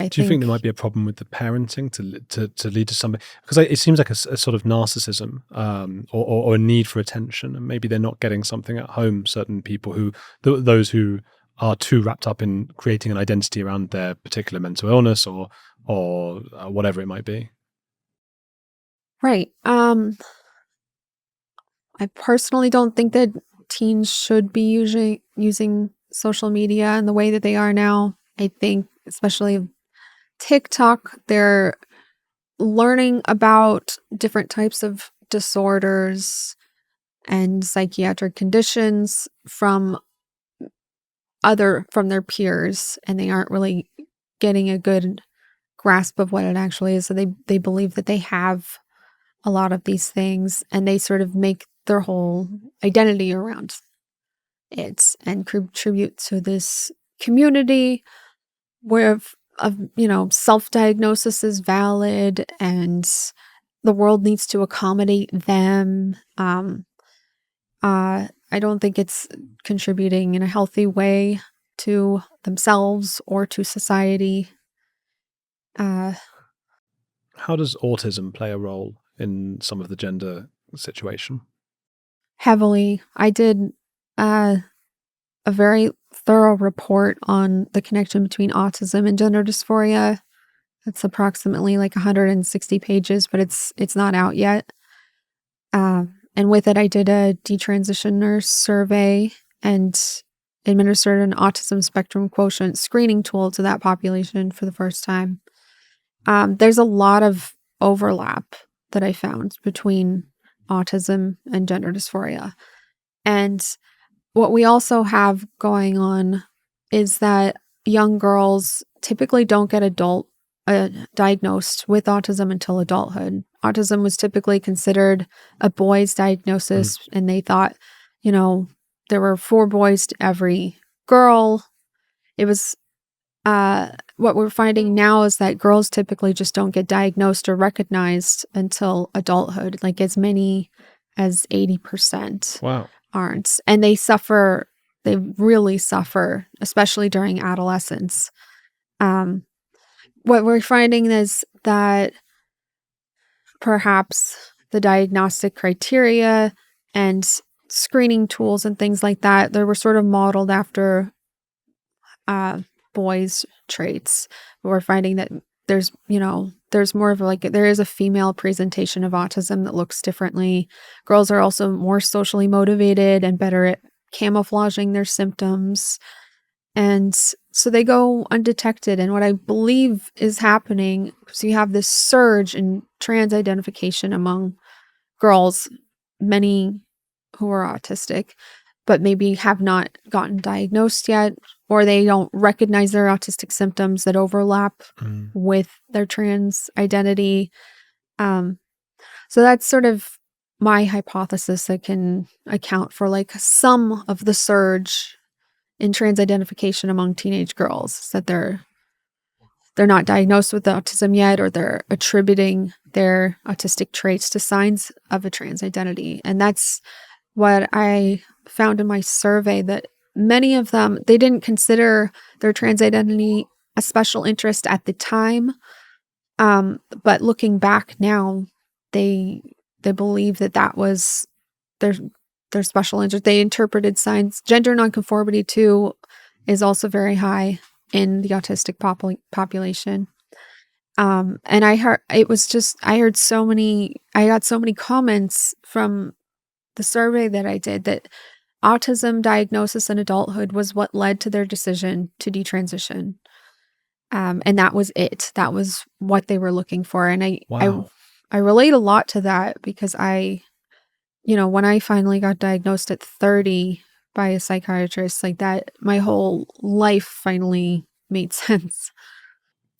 I Do you think think, there might be a problem with the parenting to lead to something? Because it seems like a sort of narcissism, or a need for attention, and maybe they're not getting something at home. Certain people those who are too wrapped up in creating an identity around their particular mental illness or whatever it might be. right. I personally don't think that teens should be using social media in the way that they are now. I think, especially TikTok, they're learning about different types of disorders and psychiatric conditions from their peers, and they aren't really getting a good grasp of what it actually is. So they believe that they have a lot of these things, and they sort of make their whole identity around it and contribute to this community where self-diagnosis is valid and the world needs to accommodate them. I don't think it's contributing in a healthy way to themselves or to society. Uh, How does autism play a role in some of the gender situation? Heavily, I did uh, a very thorough report on the connection between autism and gender dysphoria. It's approximately like 160 pages, but it's not out yet. And with it, I did a detransitioner survey and administered an autism spectrum quotient screening tool to that population for the first time. There's a lot of overlap that I found between autism and gender dysphoria. And what we also have going on is that young girls typically don't get diagnosed with autism until adulthood. Autism was typically considered a boy's Mm. diagnosis, and they thought, you know, there were 4 boys to every girl. It was what we're finding now is that girls typically just don't get diagnosed or recognized until adulthood, like as many as 80% Wow. aren't. And they really suffer, especially during adolescence. Um, what we're finding is that perhaps the diagnostic criteria and screening tools and things like that, they were sort of modeled after uh, boys' traits. We're finding that there's more of there is a female presentation of autism that looks differently. Girls are also more socially motivated and better at camouflaging their symptoms. And so they go undetected. And what I believe is happening, so you have this surge in trans identification among girls, many who are autistic, but maybe have not gotten diagnosed yet, or they don't recognize their autistic symptoms that overlap Mm. with their trans identity. Um, so that's sort of my hypothesis that can account for like some of the surge in trans identification among teenage girls, that they're not diagnosed with autism yet, or they're attributing their autistic traits to signs of a trans identity. And that's what I found in my survey, that many of them, they didn't consider their trans identity a special interest at the time. But looking back now, they believe that was their their special interest. They interpreted signs. Gender nonconformity too is also very high in the autistic population. And I got so many comments from the survey that I did that autism diagnosis in adulthood was what led to their decision to detransition. And that was it. That was what they were looking for. And Wow. I relate a lot to that because when I finally got diagnosed at 30 by a psychiatrist like that, my whole life finally made sense.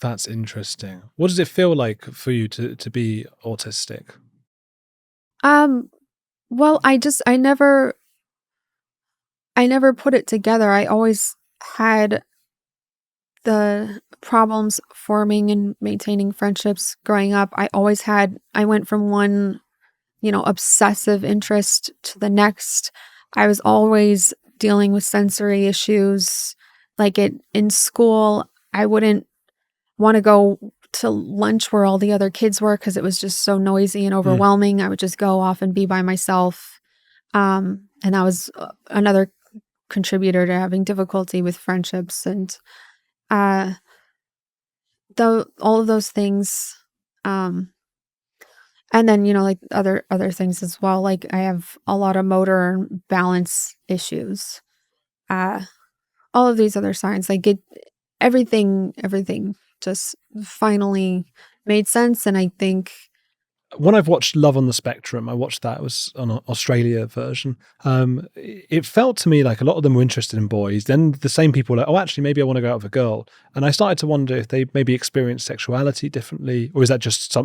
That's interesting. What does it feel like for you to be autistic? Um, well, I never put it together. I always had the problems forming and maintaining friendships growing up. I went from one, obsessive interest to the next. I was always dealing with sensory issues. Like in school, I wouldn't want to go to lunch where all the other kids were because it was just so noisy and Mm. overwhelming. I would just go off and be by myself. And that was another contributor to having difficulty with friendships and uh though all of those things. And then, like other things as well. Like I have a lot of motor and balance issues. Uh all of these other signs, like everything just finally made sense. And I think, When I've watched Love on the Spectrum, I watched that, it was on an Australia version. It felt to me like a lot of them were interested in boys. Then the same people were like, oh, actually, maybe I want to go out with a girl. And I started to wonder if they maybe experience sexuality differently, or is that just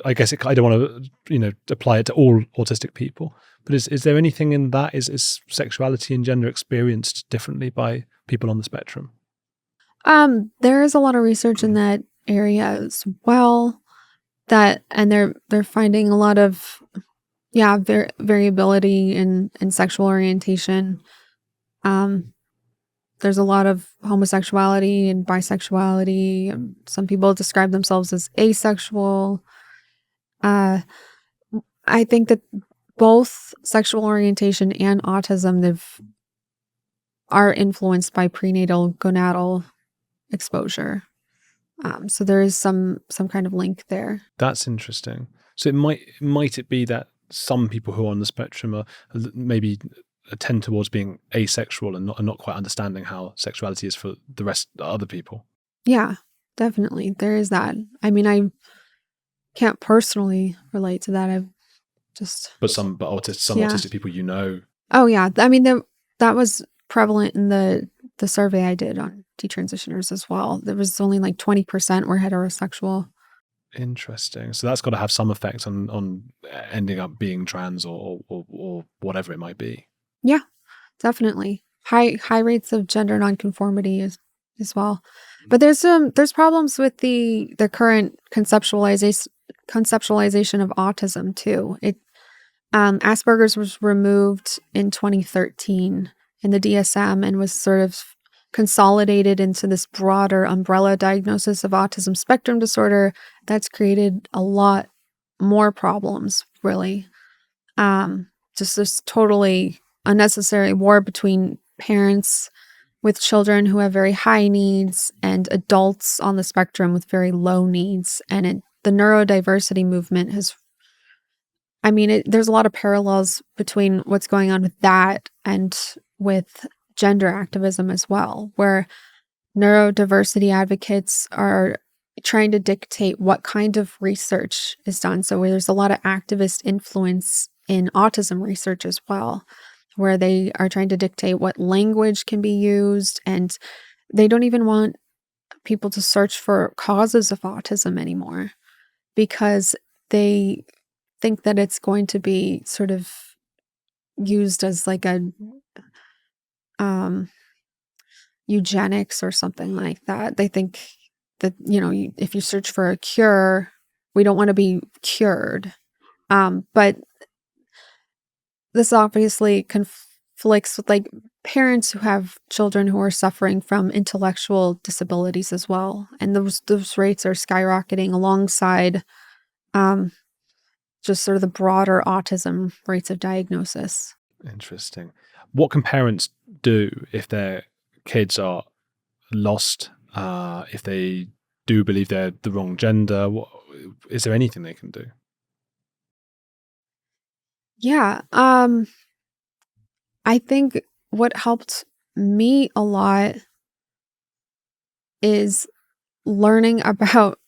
I guess I don't want to, apply it to all autistic people. But is there anything in that? Is sexuality and gender experienced differently by people on the spectrum? there is a lot of research in that area as well. And they're finding a lot of variability in sexual orientation. Um, there's a lot of homosexuality and bisexuality. Some people describe themselves as asexual. Uh, I think that both sexual orientation and autism are influenced by prenatal gonadal exposure. So there is some kind of link there. That's interesting. So might it be that some people who are on the spectrum are maybe tend towards being asexual and not quite understanding how sexuality is for the rest other people? Yeah, definitely. There is that. I mean, I can't personally relate to that. I've just But some yeah. autistic people, you know. Oh yeah. I mean, that was prevalent in the survey I did on detransitioners as well. There was only like 20% were heterosexual. Interesting. So that's got to have some effect on ending up being trans or whatever it might be. Yeah, definitely. High rates of gender nonconformity as well. But there's problems with the current conceptualization of autism too. Asperger's was removed in 2013 in the DSM and was sort of consolidated into this broader umbrella diagnosis of autism spectrum disorder that's created a lot more problems, really. Just this totally unnecessary war between parents with children who have very high needs and adults on the spectrum with very low needs. And the neurodiversity movement there's a lot of parallels between what's going on with that and with gender activism as well, where neurodiversity advocates are trying to dictate what kind of research is done. So where there's a lot of activist influence in autism research as well, where they are trying to dictate what language can be used, and they don't even want people to search for causes of autism anymore because they think that it's going to be sort of used as like a um eugenics or something like that. They think that, if you search for a cure, we don't want to be cured. But this obviously conflicts with like parents who have children who are suffering from intellectual disabilities as well. And those rates are skyrocketing alongside um, just sort of the broader autism rates of diagnosis. Interesting. What can parents do if their kids are lost? If they do believe they're the wrong gender, is there anything they can do? Yeah. I think what helped me a lot is learning about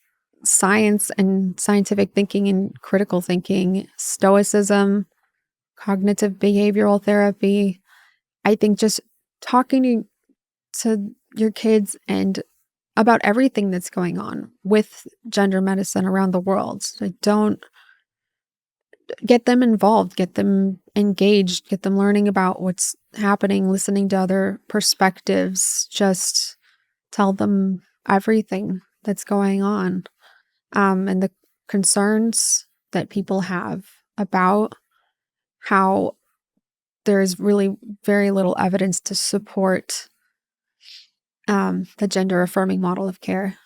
science and scientific thinking and critical thinking, stoicism, cognitive behavioral therapy. I think just talking to your kids and about everything that's going on with gender medicine around the world. Like, don't get them involved, get them engaged, get them learning about what's happening, listening to other perspectives. Just tell them everything that's going on, and the concerns that people have about how there is really very little evidence to support the gender affirming model of care.